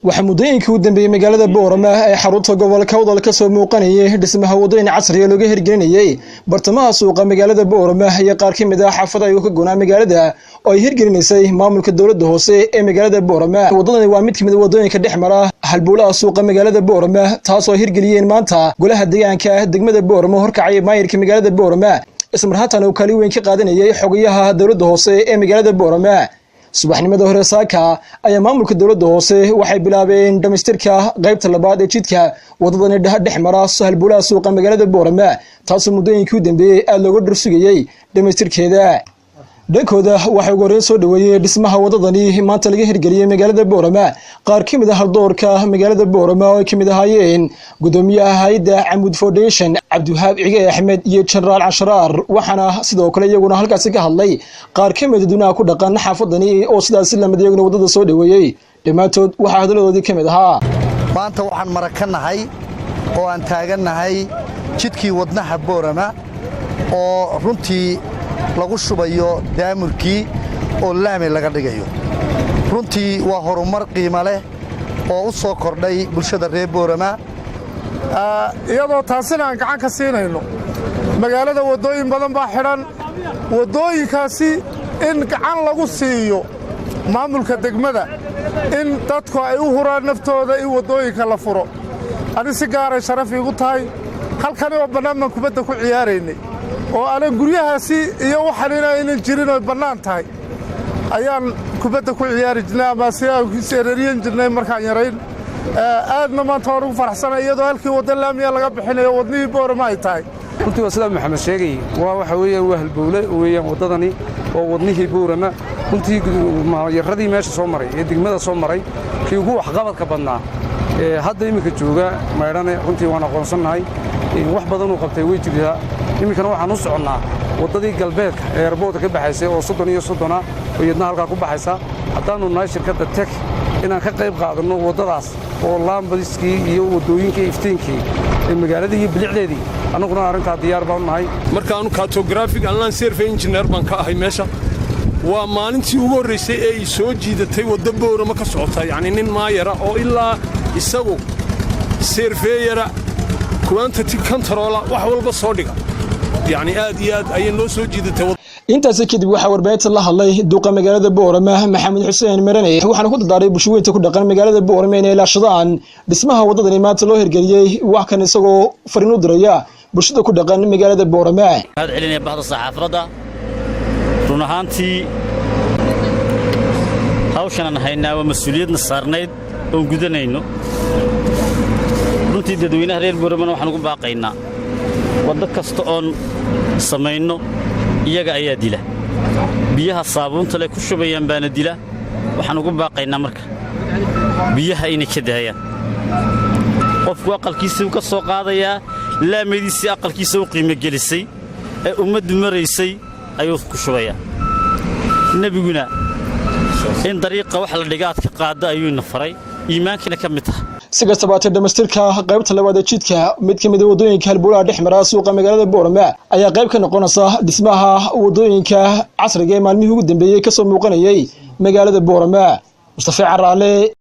وحمودين كودن بمجال بورما حروت قبل كوضل كسر موقنية دسمها ودين عصري لوجه هرجينية برتما سوق مجال بورما هي قاركي مدا حافظة يوكجونا مجال ده أو هرجينيسي ماملك الدولة هوسي مجال بورما وضلنا وامد كمد ودين كدحمرة هالبولا سوق مجال بورما تاسو هرجليين مانتا قولها الديان كدقمة بورما هركعي ماير كمجال بورما اسم رهاتنا وكاليوين كقادنية حقيقها الدولة هوسي مجال بورما subaxnimada hore saaka ayaa maamulka dawladda hoose waxay bilaabeen dhamaystirka qaybta labaad ee jidka wadadani dhexmara halbowlaha suuqa magaalada Borama taasoo muddooyinkii u dambeeyay aad looga dhursugayay dhamaystirkeeda dhankooda waxay ugu soo dhaweeyay dhismaha wadadani maanta laga hirgeliyay magaalada Borama qaar ka mid ah haldoorka magaalada Borama oo ka mid ahaayeen gudoomiyaha hay'adda Amud Foundation Abduhaab Cige Axmed iyo General Ashrar waxana sidoo kale iyaguna halkaas ka hadlay qaar ka mid ah ku dhaqan xaafadani oo sidaas la mid iyaguna wadada soo dhaweeyay dhamaatood waxa hadaladoodii ka mid ahaa maanta waxaan marakanahay oo aan taaganahay jidkii wadnaha Borama oo runtii lagu shubayo daamurkii oo laami laga dhigayo runtii waa horumar qiimo leh oo u soo kordhay bulshada reer Borama iyadoo taasina aan gacan ka siinayno magaalada wadooyin badan baa xiran wadooyinkaasi in gacan lagu siiyo maamulka degmada in dadku ay u huraan naftooda in wadooyinka la furo ani si gaar ah sharaf igu tahay halkan oo banaan kubadda ku ciyaaraynay oo aan guryahaasi iyo waxaan inay jirin oo banaan tahay ayaan kubadda ku ciyaari jirnay ama si aan ku seerariyan jirnay markaan yarayn aadna maanta waan ugu faraxsanahay iyadoo halkii wadada laamiga laga bixinayo wadnihii Borama ay tahay runtii sida maxamed sheegay waxa weeyaan waa halbowle weeyaan wadadani oo wadnihii Borama runtii maayaradii meesha soo maray ee degmada soo maray kii ugu wax qabadka badnaa hadda imika jooga mayrane runtii waan aqoonsanahay wax badan uu qabtay way jirtaa imikana waxaan u soconnaa wadadii galbeedka ee airport ka baxaysay oo 30 oo iyadna halka ku baxaysa hadaanu nahay shirkadda tech inaan ka qayb qaadano wadadaas oo laambadiskii iyo wadooyinkii iftiinkii ee magaalada iyo bilicdeedii anaguna arinta diyaar baan nahay markaan cartographic and land survey engineer baan ka ahay meesha waa maalintii ugu horeysay ee soo jiidatay wadada Borama ka socota yaani nin maayara oo ilaa isagu surveyera quantity control wax walba soo dhiga yaani aad iyo aad ay noo soo jiidatay intaas kadib waxa warbaahinta la hadlay duqa magaalada Borama Maxamed Xuseen Marane waxaana ku dadaaray bulshooyinka ku dhaqan magaalada Borama inay ilaashadaan dhismaha wadadani maanta loo hirgeliyay wax kan isagoo fariin u diraya bulshada ku dhaqan magaalada Borama aad celinay bahda saxaafada run ahaantii hawshan haynaa waa mas'uuliyadna saarnayd oo gudanayno runtii dadweynaha reer Borama waxaan ugu baaqaynaa wada kasta oo sameeyno iyaga ayaa dila biyaha saabuunta leh ku shubayaan baana dila waxaan ugu baaqaynaa marka biyaha inay ka daayaan qofku aqalkiisa ka soo qaadaya laamadiisa aqalkiisa u qiimo gelisay ee ummaddu maraysay ayuu ku shubaya nabiguna in dariiqa wax la dhigaad ka qaada ayuu nafaray iimaankina ka mid ah siga sabaatay dhamastirka qaybta labaad ee jidka mid ka mid ah wadooyinka halbowlaha dhexmara suuqa magaalada Borama ayaa qayb ka noqonaysa dhismaha wadooyinka casriga ee maalmihii ugu dambeeyay ka soo muuqanayay magaalada Borama Mustafa Caraale